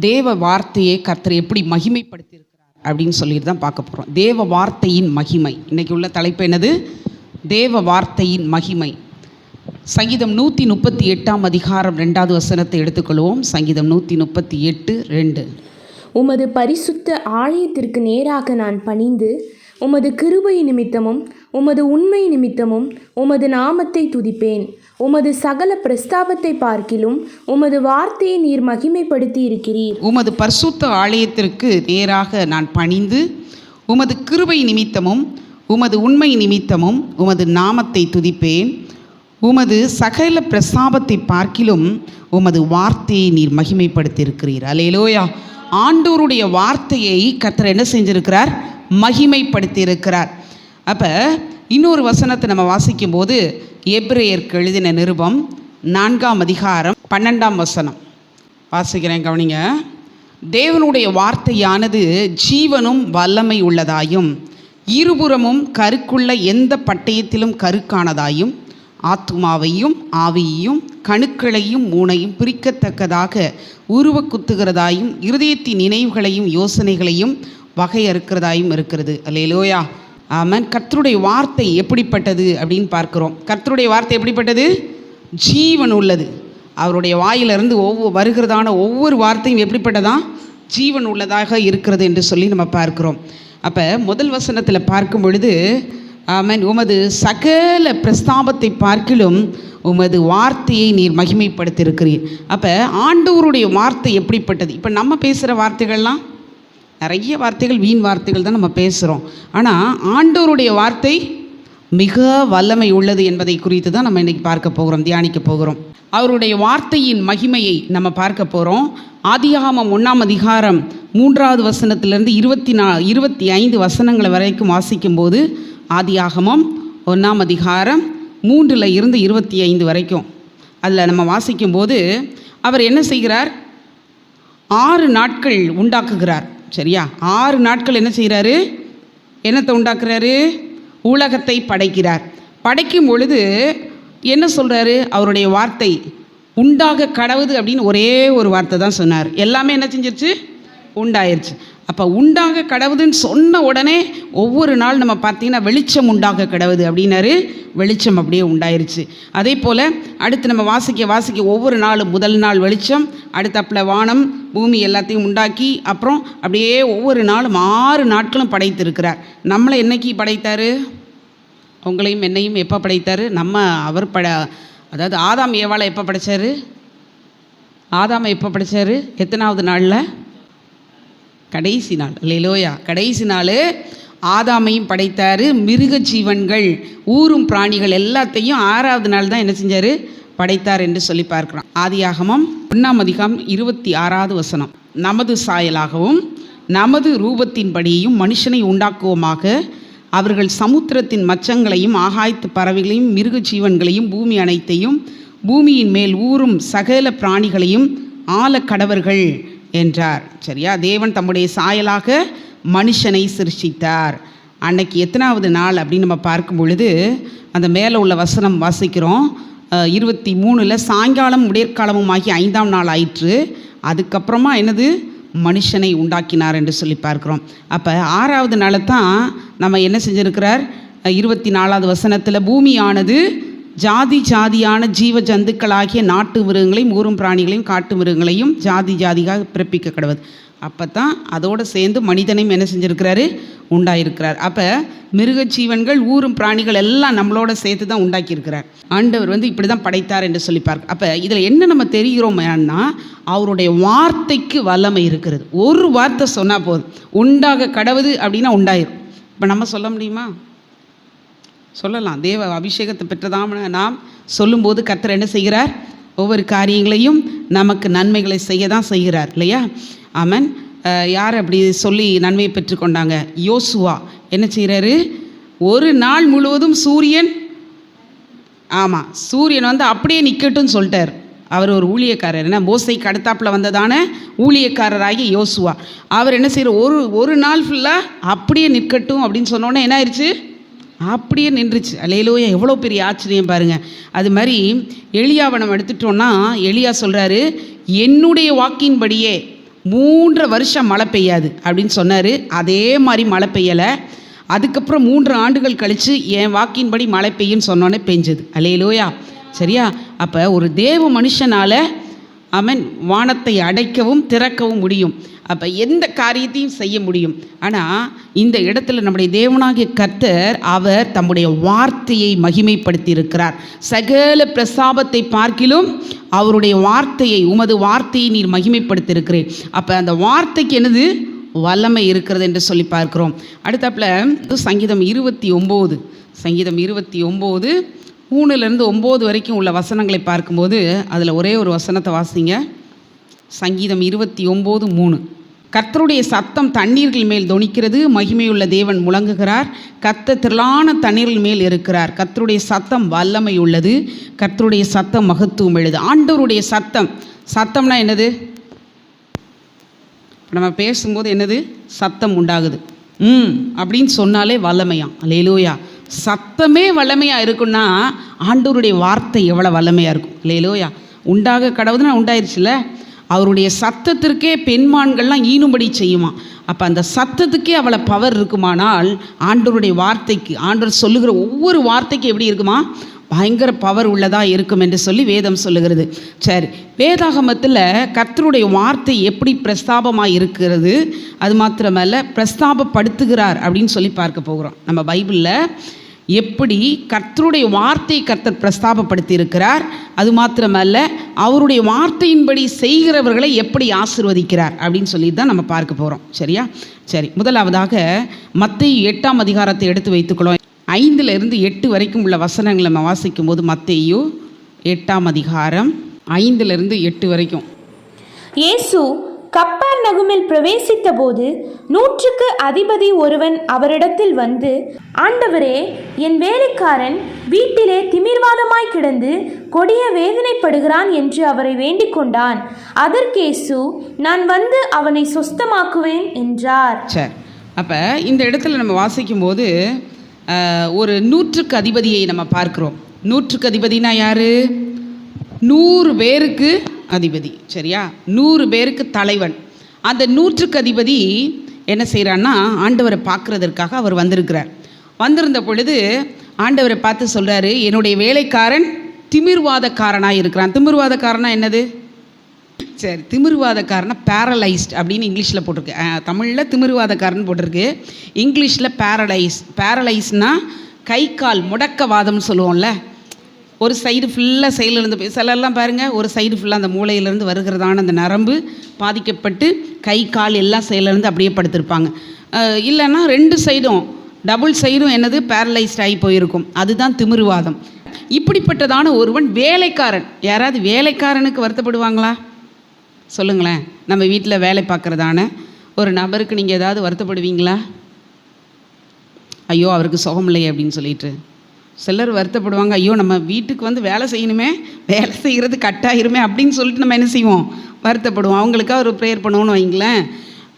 தேவ வார்த்தையை கர்த்தர் எப்படி மகிமைப்படுத்தியிருக்கிறார் அப்படின்னு சொல்லிட்டு தான் பார்க்க போகிறோம். தேவ வார்த்தையின் மகிமை. இன்றைக்கி உள்ள தலைப்பு என்னது? தேவ வார்த்தையின் மகிமை. சங்கீதம் 138 அதிகாரம் 2வது வசனத்தை எடுத்துக்கொள்வோம். சங்கீதம் 138:2. உமது பரிசுத்த ஆலயத்திற்கு நேராக நான் பணிந்து உமது கிருபை நிமித்தமும் உமது உண்மை நிமித்தமும் உமது நாமத்தை துதிப்பேன். உமது சகல பிரஸ்தாபத்தை பார்க்கிலும் உமது வார்த்தையை நீர் மகிமைப்படுத்தி இருக்கிறீர். உமது பரிசுத்த ஆலயத்திற்கு நேராக நான் பணிந்து உமது கிருபை நிமித்தமும் உமது உண்மை நிமித்தமும் உமது நாமத்தை துதிப்பேன். உமது சகல பிரஸ்தாபத்தை பார்க்கிலும் உமது வார்த்தையை நீர் மகிமைப்படுத்தி இருக்கிறீர். அல்லேலூயா. ஆண்டவருடைய வார்த்தையை கர்த்தர் என்ன செஞ்சிருக்கிறார்? மகிமைப்படுத்தி இருக்கிறார். அப்போ இன்னொரு வசனத்தை நம்ம வாசிக்கும் போது எபிரேயருக்கு எழுதின நிருபம் 4ஆம் அதிகாரம் 12ஆம் வசனம் வாசிக்கிறேன், கவனிங்க. தேவனுடைய வார்த்தையானது ஜீவனும் வல்லமை உள்ளதாயும் இருபுறமும் கருக்குள்ள எந்த பட்டயத்திலும் கருக்கானதாயும் ஆத்துமாவையும் ஆவியையும் கணுக்களையும் மூனையும் பிரிக்கத்தக்கதாக உருவ குத்துகிறதாயும் இருதயத்தின் நினைவுகளையும் யோசனைகளையும் வகையறுக்கிறதாயும் இருக்கிறது. அல்லேலூயா, ஆமென். கர்த்தருடைய வார்த்தை எப்படிப்பட்டது அப்படின்னு பார்க்கிறோம். கர்த்தருடைய வார்த்தை எப்படிப்பட்டது? ஜீவன் உள்ளது. அவருடைய வாயிலிருந்து வருகிறதான ஒவ்வொரு வார்த்தையும் எப்படிப்பட்டதான்? ஜீவன் உள்ளதாக இருக்கிறது என்று சொல்லி நம்ம பார்க்கிறோம். அப்போ முதல் வசனத்தில் பார்க்கும் பொழுது ஆமென், உமது சகல பிரஸ்தாபத்தை பார்க்கிலும் உமது வார்த்தையை நீர் மகிமைப்படுத்தியிருக்கிறீர். அப்போ ஆண்டவருடைய வார்த்தை எப்படிப்பட்டது? இப்போ நம்ம பேசுகிற வார்த்தைகள்லாம் நிறைய வார்த்தைகள் வீண் வார்த்தைகள் தான் நம்ம பேசுகிறோம். ஆனால் ஆண்டவருடைய வார்த்தை மிக வல்லமை உள்ளது என்பதை குறித்து தான் நம்ம இன்றைக்கி பார்க்க போகிறோம், தியானிக்க போகிறோம். அவருடைய வார்த்தையின் மகிமையை நம்ம பார்க்க போகிறோம். ஆதியாகமம் 1ஆம் அதிகாரம் 3வது வசனத்திலிருந்து 25 வசனங்கள் வரைக்கும் வாசிக்கும்போது, ஆதியாகமம் 1ஆம் அதிகாரம் 3 இருந்து 25 வரைக்கும் அதில் நம்ம வாசிக்கும்போது அவர் என்ன செய்கிறார்? 6 நாட்கள் உண்டாக்குகிறார். சரியா? 6 நாட்கள் என்ன செய்கிறாரு? என்னத்தை உண்டாக்குறாரு? உலகத்தை படைக்கிறார். படைக்கும் பொழுது என்ன சொல்கிறாரு? அவருடைய வார்த்தை உண்டாக கடவுது அப்படின்னு ஒரே ஒரு வார்த்தை தான் சொன்னார். எல்லாமே என்ன செஞ்சிருச்சு? உண்டாயிருச்சு. அப்போ உண்டாக கடவுதுன்னு சொன்ன உடனே ஒவ்வொரு நாள் நம்ம பார்த்தீங்கன்னா வெளிச்சம் உண்டாக கடவுது அப்படின்னாரு. வெளிச்சம் அப்படியே உண்டாயிருச்சு. அதே போல் அடுத்து நம்ம வாசிக்க ஒவ்வொரு நாளும் முதல் நாள் வெளிச்சம், அடுத்தப்பில் வானம் பூமி எல்லாத்தையும் உண்டாக்கி அப்புறம் அப்படியே ஒவ்வொரு நாளும் 6 நாட்களும் படைத்திருக்கிறார். நம்மளை என்னைக்கு படைத்தார்? உங்களையும் என்னையும் எப்போ படைத்தார்? அவர் அதாவது ஆதாம் ஏவாளை எப்போ படைத்தார்? ஆதாமை எப்போ படைத்தார்? எத்தனாவது நாளில்? கடைசி நாள். அல்லேலூயா. கடைசி நாள் ஆதாமையும் படைத்தார். மிருக ஜீவன்கள் ஊரும் பிராணிகள் எல்லாத்தையும் 6வது நாள் தான் என்ன செஞ்சார்? படைத்தார் என்று சொல்லி பார்க்கிறோம். ஆதியாகமம் 1ஆம் அதிகாரம் 26வது வசனம். நமது சாயலாகவும் நமது ரூபத்தின்படியும் மனுஷனை உண்டாக்குவோமாக, அவர்கள் சமுத்திரத்தின் மச்சங்களையும் ஆகாயத்து பறவைகளையும் மிருக ஜீவன்களையும் பூமி அனைத்தையும் பூமியின் மேல் ஊரும் சகல பிராணிகளையும் ஆள கடவர்கள் என்றார். சரியா? தேவன் தம்முடைய சாயலாக மனுஷனை சிருஷ்டித்தார். அன்னைக்கு எத்தனாவது நாள் அப்படின்னு நம்ம பார்க்கும் பொழுது அந்த மேலே உள்ள வசனம் வாசிக்கிறோம். 23 சாயங்காலம் விடியற்காலமும் ஆகி 5ஆம் நாள் ஆயிற்று. அதுக்கப்புறமா என்னது? மனுஷனை உண்டாக்கினார் என்று சொல்லி பார்க்குறோம். அப்போ 6வது நாளை தான் நம்ம என்ன செஞ்சுருக்கிறார்? 24வது வசனத்தில் பூமியானது ஜாதி ஜாதியான ஜீவ ஜந்துக்களாகிய நாட்டு மிருகங்களையும் ஊரும் பிராணிகளையும் காட்டு மிருகங்களையும் ஜாதி ஜாதியாக பிறப்பிக்க கடவுது. அப்போ தான் அதோடு சேர்ந்து மனிதனையும் என்ன செஞ்சுருக்கிறாரு? உண்டாயிருக்கிறார். அப்போ மிருக ஜீவன்கள் ஊரும் பிராணிகள் எல்லாம் நம்மளோட சேர்த்து தான் உண்டாக்கியிருக்கிறார். ஆண்டவர் இப்படி தான் படைத்தார் என்று சொல்லி பார்க்க. அப்போ இதில் என்ன நம்ம தெரிகிறோம்னா, அவருடைய வார்த்தைக்கு வல்லமை இருக்கிறது. ஒரு வார்த்தை சொன்னால் போதும், உண்டாக கடவுது அப்படின்னா உண்டாயிரும். இப்போ நம்ம சொல்ல முடியுமா? சொல்லலாம். தேவ அபிஷேகத்தை பெற்றதாம நாம் சொல்லும்போது கர்த்தர் என்ன செய்கிறார்? ஒவ்வொரு காரியங்களையும் நமக்கு நன்மைகளை செய்ய தான் செய்கிறார், இல்லையா? ஆமென். யார் அப்படி சொல்லி நன்மையை பெற்றுக்கொண்டாங்க? யோசுவா என்ன செய்கிறாரு? ஒரு நாள் முழுவதும் சூரியன் அப்படியே நிற்கட்டும்னு சொல்லிட்டார். அவர் ஒரு ஊழியக்காரர். என்ன, மோசைக்கு அடுத்தாப்பில் வந்ததான ஊழியக்காரராகி யோசுவா. அவர் என்ன செய்கிறார்? ஒரு நாள் ஃபுல்லாக அப்படியே நிற்கட்டும் அப்படின்னு சொன்னோன்னே என்ன ஆயிடுச்சு? அப்படியே நின்றுச்சு. அல்லேலூயா. எவ்வளோ பெரிய ஆச்சரியம் பாருங்கள். அது மாதிரி எலியாவை நம்ம எடுத்துட்டோன்னா, எலியா சொல்கிறாரு, என்னுடைய வாக்கின்படியே 3 வருஷம் மழை பெய்யாது அப்படின்னு சொன்னார். அதே மாதிரி மழை பெய்யலை. அதுக்கப்புறம் 3 ஆண்டுகள் கழித்து என் வாக்கின்படி மழை பெய்யுன்னு சொன்னோன்னே பெஞ்சது. அல்லேலூயா. சரியா? அப்போ ஒரு தேவ மனுஷனால் அவன் வானத்தை அடைக்கவும் திறக்கவும் முடியும். அப்போ எந்த காரியத்தையும் செய்ய முடியும். ஆனால் இந்த இடத்துல நம்முடைய தேவனாகிய கர்த்தர் அவர் தம்முடைய வார்த்தையை மகிமைப்படுத்தி இருக்கிறார். சகல பிரஸ்தாபத்தை பார்க்கிலும் அவருடைய வார்த்தையை, உமது வார்த்தையை நீர் மகிமைப்படுத்தி இருக்கிறேன். அப்போ அந்த வார்த்தைக்கு என்னது வல்லமை இருக்கிறது என்று சொல்லி பார்க்கிறோம். அடுத்தாப்புல சங்கீதம் 29 3-9 வரைக்கும் உள்ள வசனங்களை பார்க்கும்போது அதில் ஒரே ஒரு வசனத்தை வாசிங்க. சங்கீதம் 29:3. கர்த்தருடைய சத்தம் தண்ணீர்கள் மேல் தொனிக்கிறது, மகிமையுள்ள தேவன் முழங்குகிறார், கர்த்தர் திரளான தண்ணீர்கள் மேல் இருக்கிறார், கர்த்தருடைய சத்தம் வல்லமை உள்ளது, கர்த்தருடைய சத்தம் மகத்துவம் எழுது. ஆண்டவருடைய சத்தம்னா என்னது? நம்ம பேசும்போது என்னது சத்தம் உண்டாகுது அப்படின்னு சொன்னாலே வல்லமையாம். அல்லேலூயா. சத்தமே வல்லமையாக இருக்குன்னா ஆண்டவருடைய வார்த்தை எவ்வளோ வல்லமையாக இருக்கும். அல்லேலூயா. உண்டாக கடவுதுன்னா உண்டாயிருச்சுல. அவருடைய சத்தத்திற்கே பெண்மான்கள்லாம் ஈனும்படி செய்யுமா. அப்போ அந்த சத்தத்துக்கே அவ்வளோ பவர் இருக்குமானால் ஆண்டவருடைய வார்த்தைக்கு, ஆண்டவர் சொல்லுகிற ஒவ்வொரு வார்த்தைக்கும் எப்படி இருக்குமா? பயங்கர பவர் உள்ளதாக இருக்கும் என்று சொல்லி வேதம் சொல்லுகிறது. சரி, வேதாகமத்தில் கர்த்தருடைய வார்த்தை எப்படி பிரஸ்தாபமாக இருக்கிறது, அது மாத்திரமல்ல பிரஸ்தாபப்படுத்துகிறார் அப்படின்னு சொல்லி பார்க்க போகிறோம். நம்ம பைபிளில் எப்படி கர்த்தருடைய வார்த்தையை கர்த்தர் பிரஸ்தாபப்படுத்தி இருக்கிறார், அது மாத்திரமல்ல அவருடைய வார்த்தையின்படி செய்கிறவர்களை எப்படி ஆசீர்வதிக்கிறார் அப்படின்னு சொல்லி தான் நம்ம பார்க்க போகிறோம். சரியா? சரி, முதலாவதாக மத்தேயு 8ஆம் அதிகாரத்தை எடுத்து வைத்துக்கொள்வோம். 5-8 வரைக்கும் உள்ள வசனங்களை நம்ம வாசிக்கும் போது மத்தேயு 8ஆம் அதிகாரம் 5-8 வரைக்கும். இயேசு கப்பர்நகுமில் பிரவேசித்த போது 100க்கு அதிபதி ஒருவன் அவரிடத்தில் வந்து, ஆண்டவரே, என் வேலைக்காரன் வீட்டிலே திமிர்வாதமாய் கிடந்து கொடிய வேதனைப்படுகிறான் என்று அவரை வேண்டிக் கொண்டான். அதற்கேசு, நான் வந்து அவனை சொஸ்தமாக்குவேன் என்றார். சரி, அப்போ இந்த இடத்துல நம்ம வாசிக்கும் போது ஒரு 100க்கு அதிபதியை நம்ம பார்க்கிறோம். 100க்கு அதிபதினா யாரு? 100 பேருக்கு அதிபதி. சரியா? 100 பேருக்கு தலைவன். அந்த 100க்கு அதிபதி என்ன செய்கிறான்னா ஆண்டவரை பார்க்குறதற்காக அவர் வந்திருக்கிறார். வந்திருந்த பொழுது ஆண்டவரை பார்த்து சொல்கிறாரு, என்னுடைய வேலைக்காரன் திமிர்வாதக்காரனாக இருக்கிறான். திமிர்வாதக்காரனா என்னது? சரி, திமிர்வாதக்காரனா பேரலைஸ்ட் அப்படின்னு இங்கிலீஷில் போட்டிருக்கு. தமிழில் திமிர்வாதக்காரன் போட்டிருக்கு, இங்கிலீஷில் பேரலைஸ்னால் கை கால் முடக்கவாதம்னு சொல்லுவோம்ல. ஒரு சைடு ஃபுல்லாக செயலிருந்து சிலர்லாம் பாருங்கள், ஒரு சைடு ஃபுல்லாக அந்த மூளையிலேருந்து வருகிறதான அந்த நரம்பு பாதிக்கப்பட்டு கை கால் எல்லாம் செயலிருந்து அப்படியே படுத்திருப்பாங்க. இல்லைன்னா 2 சைடும் டபுள் சைடும் என்னது பேரலைஸ்ட் ஆகி போயிருக்கும். அதுதான் திமிர்வாதம். இப்படிப்பட்டதான ஒருவன் வேலைக்காரன். யாராவது வேலைக்காரனுக்கு வருத்தப்படுவாங்களா? சொல்லுங்களேன். நம்ம வீட்டில் வேலை பார்க்குறதான ஒரு நபருக்கு நீங்கள் ஏதாவது வருத்தப்படுவீங்களா? ஐயோ அவருக்கு சுகம் இல்லையே அப்படின்னு சொல்லிட்டு சிலர் வருத்தப்படுவாங்க. ஐயோ நம்ம வீட்டுக்கு வந்து வேலை செய்யணுமே, வேலை செய்கிறது கட்டாயிருமே அப்படின்னு சொல்லிட்டு நம்ம என்ன செய்வோம்? வருத்தப்படுவோம். அவங்களுக்காக ஒரு ப்ரேயர் பண்ணுவோன்னு வைங்களேன்.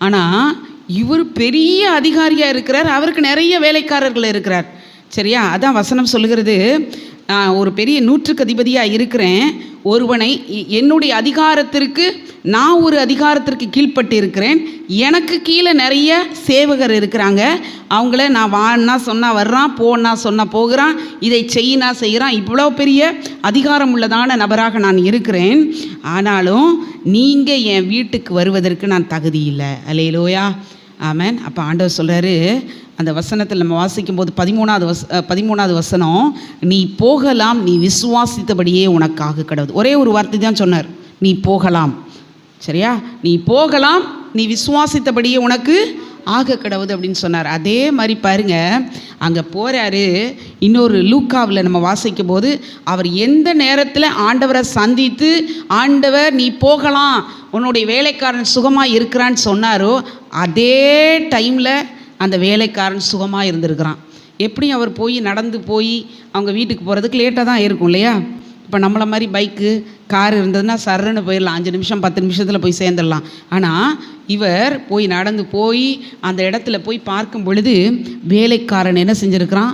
ஆனால் இவர் பெரிய அதிகாரியாக இருக்கிறார், அவருக்கு நிறைய வேலைக்காரர்கள் இருக்கிறார். சரியா? அதான் வசனம் சொல்லுகிறது, ஒரு பெரிய 100க்கு அதிபதியாக இருக்கிறேன், ஒருவனை என்னுடைய அதிகாரத்திற்கு, நான் ஒரு அதிகாரத்திற்கு கீழ்பட்டு இருக்கிறேன், எனக்கு கீழே நிறைய சேவகர் இருக்கிறாங்க, அவங்கள நான் வான்னா சொன்னால் வர்றான், போன்னா சொன்னால் போகிறான், இதை செய்யினா செய்கிறான், இவ்வளோ பெரிய அதிகாரம் உள்ளதான நபராக நான் இருக்கிறேன். ஆனாலும் நீங்கள் என் வீட்டுக்கு வருவதற்கு நான் தகுதி இல்லை. அல்லேலூயா. ஆமென். அப்போ ஆண்டவர் சொல்கிறாரு, அந்த வசனத்தில் நம்ம வாசிக்கும் போது 13வது வசனம், நீ போகலாம், நீ விசுவாசித்தபடியே உனக்காக கடவுது. ஒரே ஒரு வார்த்தை தான் சொன்னார், நீ போகலாம். சரியா? நீ போகலாம், நீ விசுவாசித்தபடியே உனக்கு ஆக கடவுது அப்படின்னு சொன்னார். அதே மாதிரி பாருங்க, அங்கே போகிறாரு. இன்னொரு லூக்காவில் நம்ம வாசிக்கும் போது அவர் எந்த நேரத்தில் ஆண்டவரை சந்தித்து, ஆண்டவர் நீ போகலாம், உன்னுடைய வேலைக்காரன் சுகமாக இருக்கிறான்னு சொன்னாரோ அதே டைமில் அந்த வேலைக்காரன் சுகமாக இருந்திருக்கிறான். எப்படியும் அவர் நடந்து போய் அவங்க வீட்டுக்கு போகிறதுக்கு லேட்டாக தான் இருக்கும் இல்லையா? இப்போ நம்மளை மாதிரி பைக்கு கார் இருந்ததுன்னா சர்ன்னு போயிடலாம், 5 நிமிஷம் 10 நிமிஷத்தில் போய் சேர்ந்துடலாம். ஆனால் இவர் நடந்து போய் அந்த இடத்துல போய் பார்க்கும் பொழுது வேலைக்காரன் என்ன செஞ்சுருக்கிறான்?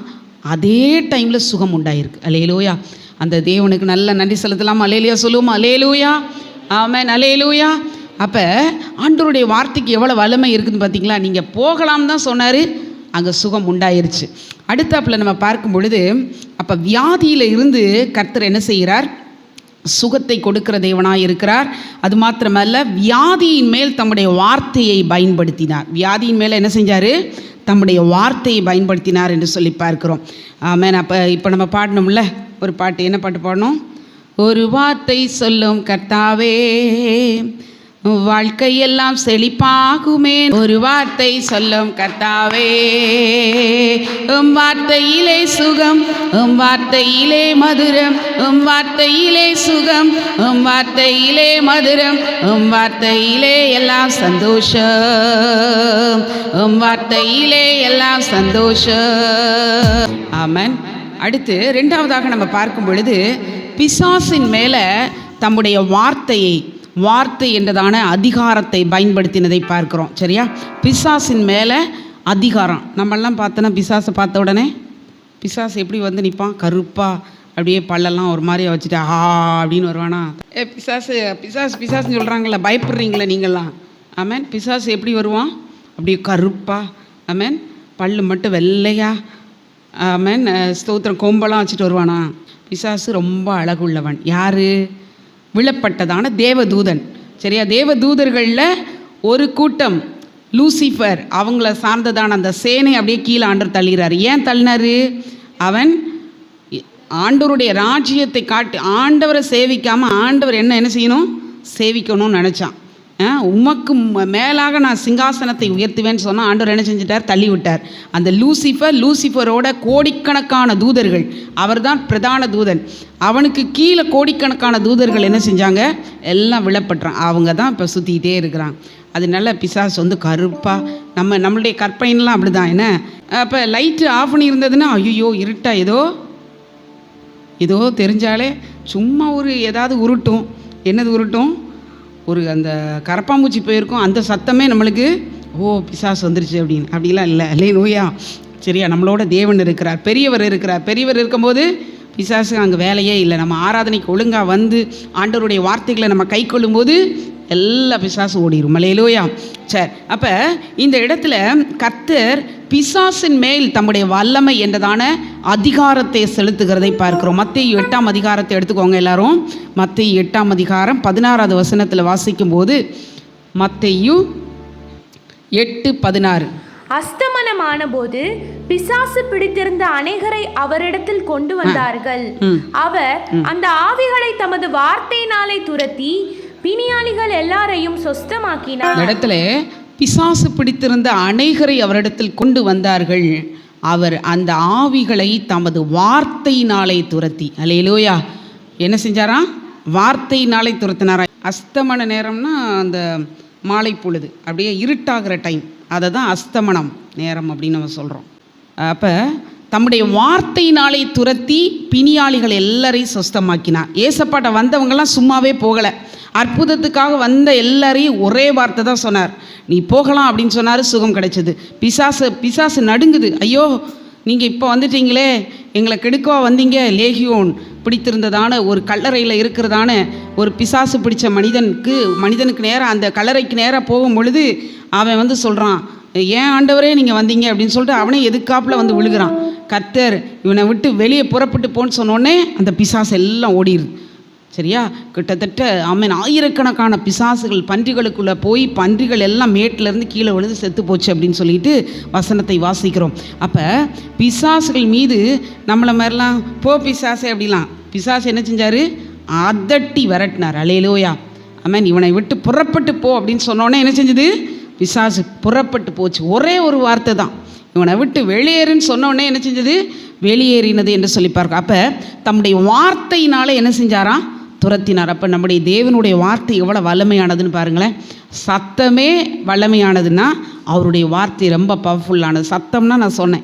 அதே டைமில் சுகம் உண்டாயிருக்கு. அல்லேலூயா. அந்த தேவனுக்கு நல்ல நன்றி செலுத்தலாம். அல்லேலூயா சொல்லுவோமா? அல்லேலூயா. ஆமென். அல்லேலூயா. அப்போ ஆண்டவருடைய வார்த்தைக்கு எவ்வளோ வல்லமை இருக்குதுன்னு பார்த்தீங்களா? நீங்கள் போகலாம் தான் சொன்னார், அங்கே சுகம் உண்டாயிருச்சு. அடுத்தாப்பில் நம்ம பார்க்கும் பொழுது அப்போ வியாதியில் இருந்து கர்த்தர் என்ன செய்கிறார்? சுகத்தை கொடுக்கிற தேவனாக இருக்கிறார். அது மாத்திரமல்ல, வியாதியின் மேல் தம்முடைய வார்த்தையை பயன்படுத்தினார். வியாதியின் மேலே என்ன செஞ்சார்? தம்முடைய வார்த்தையை பயன்படுத்தினார் என்று சொல்லி பார்க்கிறோம். ஆமென். அப்போ இப்போ நம்ம பாடணும்ல ஒரு பாட்டு. என்ன பாட்டு பாடணும்? ஒரு வார்த்தை சொல்லும் கர்த்தாவே வாழ்க்கையெல்லாம் செழிப்பாகுமே. ஒரு வார்த்தை சொல்லும் கர்த்தாவே, வார்த்தையிலே சுகம், வார்த்தையிலே மதுரம், வார்த்தையிலே சுகம், வார்த்தையிலே மதுரம், வார்த்தையிலே எல்லாம் சந்தோஷம், வார்த்தையிலே எல்லாம் சந்தோஷம். ஆமென். அடுத்து ரெண்டாவதாக நம்ம பார்க்கும் பொழுது பிசாசின் மேலே தம்முடைய வார்த்தை என்றதான அதிகாரத்தை பயன்படுத்தினதை பார்க்குறோம். சரியா? பிசாசின் மேலே அதிகாரம். நம்மெல்லாம் பார்த்தோன்னா பிசாசை பார்த்த உடனே பிசாசு எப்படி வந்து நிற்பான்? கருப்பாக அப்படியே பல்லெல்லாம் ஒரு மாதிரியா வச்சுட்டு அப்படின்னு வருவானா? பிசாசுன்னு சொல்கிறாங்களே, பயப்படுறீங்களே நீங்கள்லாம். ஆமென். பிசாசு எப்படி வருவான்? அப்படியே கருப்பாக. ஆமென். பல்லு மட்டும் வெள்ளையா. ஆமென். ஸ்தோத்திரம். கொம்பெல்லாம் வச்சுட்டு வருவானா? பிசாசு ரொம்ப அழகுள்ளவன். யார்? விழப்பட்டதான தேவதூதன். சரியா? தேவதூதர்களில் ஒரு கூட்டம் லூசிஃபர், அவங்கள சார்ந்ததான அந்த சேனை அப்படியே கீழே ஆண்டவர் தள்ளிறாரு. ஏன் தள்ளினார்? அவன் ஆண்டவருடைய ராஜ்யத்தை காட்டி ஆண்டவரை சேவிக்காமல் ஆண்டவர் என்ன செய்யணும்? சேவிக்கணும்னு நினச்சான். உமக்கு மேலாக நான் சிங்காசனத்தை உயர்த்துவேன்னு சொன்னால் ஆண்டவர் என்ன செஞ்சிட்டார்? தள்ளி விட்டார். அந்த லூசிஃபரோட கோடிக்கணக்கான தூதர்கள், அவர் தான் பிரதான தூதன். அவனுக்கு கீழே கோடிக்கணக்கான தூதர்கள் என்ன செஞ்சாங்க? எல்லாம் விழப்பட்டுறான். அவங்க தான் இப்போ சுற்றிக்கிட்டே இருக்கிறாங்க. அதனால பிசாசு வந்து கருப்பாக நம்மளுடைய கற்பனைலாம் அப்படி தான். என்ன அப்போ லைட்டு ஆஃப் பண்ணி இருந்ததுன்னா ஐயோ இருட்டா ஏதோ தெரிஞ்சாலே சும்மா ஒரு ஏதாவது உருட்டும். என்னது உருட்டும்? ஒரு அந்த கரப்பாம்பூச்சி போயிருக்கும், அந்த சத்தமே நம்மளுக்கு பிசாசு வந்துருச்சு அப்படிலாம் இல்லை நோயா? சரியா? நம்மளோட தேவன் இருக்கிறார், பெரியவர் இருக்கிறார். பெரியவர் இருக்கும்போது பிசாசு அங்கே வேலையே இல்லை. நம்ம ஆராதனைக்கு ஒழுங்காக வந்து ஆண்டவருடைய வார்த்தைகளை நம்ம கை கொள்ளும்போது எல்லா பிசாசும் ஓடிடும். அல்லேலூயா. சரி, அப்போ இந்த இடத்துல கர்த்தர் பிசாசின் மேல் தம்முடைய வல்லமை என்றதான அதிகாரத்தை செலுத்துகிறதை பார்க்கிறோம். மத்தேயு 8ஆம் அதிகாரத்தை எடுத்துக்கோங்க எல்லாரும். மத்தேயு 8ஆம் அதிகாரம் 16வது வசனத்தில் வாசிக்கும் போது, மத்தேயு 8:16. அஸ்தமனமான போது பிசாசு பிடித்திருந்த அநேகரை அவரிடத்தில் கொண்டு வந்தார்கள். அவர் அந்த ஆவிகளை தமது வார்த்தையினாலே துரத்தி பிணியாளிகள் எல்லாரையும் சொஸ்தமாக்கினார். இடத்துல பிசாசு பிடித்திருந்த அநேகரை அவரிடத்தில் கொண்டு வந்தார்கள். அவர் அந்த ஆவிகளை தமது வார்த்தையினாலே துரத்தி. அல்லேலூயா. என்ன செஞ்சாராம்? வார்த்தையினாலே துரத்தினாரா. அஸ்தமன நேரம்னா அந்த மாலை பொழுது, அப்படியே இருட்டாகிற டைம், அதை தான் அஸ்தமனம் நேரம் அப்படின்னு நம்ம சொல்கிறோம். அப்போ தம்முடைய வார்த்தையினாலே துரத்தி பிணியாளிகள் எல்லாரையும் சொஸ்தமாக்கினார். ஏசப்பாட்ட வந்தவங்கெல்லாம் சும்மாவே போகலை. அற்புதத்துக்காக வந்த எல்லாரையும் ஒரே வார்த்தை தான் சொன்னார், நீ போகலாம் அப்படின்னு சொன்னார். சுகம் கிடைச்சது. பிசாசு நடுங்குது. ஐயோ நீங்கள் இப்போ வந்துட்டீங்களே, எங்களை கெடுக்கவா வந்தீங்க? லேகியோன் பிடித்திருந்ததான ஒரு கல்லறையில் இருக்கிறதான ஒரு பிசாசு பிடித்த மனிதனுக்கு நேராக அந்த கல்லறைக்கு நேராக போகும் பொழுது அவன் வந்து சொல்கிறான், ஏன் ஆண்டவரே நீங்கள் வந்தீங்க அப்படின்னு சொல்லிட்டு அவனே எதுக்காப்பில் வந்து விழுகிறான். கர்த்தர் இவனை விட்டு வெளியே புறப்பட்டு போன்னு சொன்னோடனே அந்த பிசாசு எல்லாம் ஓடிடுது. சரியா? கிட்டத்தட்ட ஆயிரக்கணக்கான பிசாசுகள் பன்றிகளுக்குள்ளே போய் பன்றிகள் எல்லாம் மேட்டிலேருந்து கீழே விழுந்து செத்து போச்சு அப்படின்னு சொல்லிட்டு வசனத்தை வாசிக்கிறோம். அப்போ பிசாசுகள் மீது நம்மளை மாதிரிலாம் பிசாசே அப்படிலாம் பிசாசு என்ன செஞ்சார்? அதட்டி விரட்டினார். அல்லேலூயா. இவனை விட்டு புறப்பட்டு போ அப்படின்னு சொன்னோன்னே என்ன செஞ்சது? பிசாசு புறப்பட்டு போச்சு. ஒரே ஒரு வார்த்தை தான், இவனை விட்டு வெளியேறுன்னு சொன்னோடனே என்ன செஞ்சது? வெளியேறினது என்று சொல்லி பார்க்க. அப்போ தம்முடைய வார்த்தையினால என்ன செஞ்சாராம்? துரத்தினார். அப்போ நம்முடைய தேவனுடைய வார்த்தை எவ்வளோ வல்லமையானதுன்னு பாருங்களேன். சத்தமே வல்லமையானதுன்னா அவருடைய வார்த்தை ரொம்ப பவர்ஃபுல்லானது. சத்தம்னா நான் சொன்னேன்,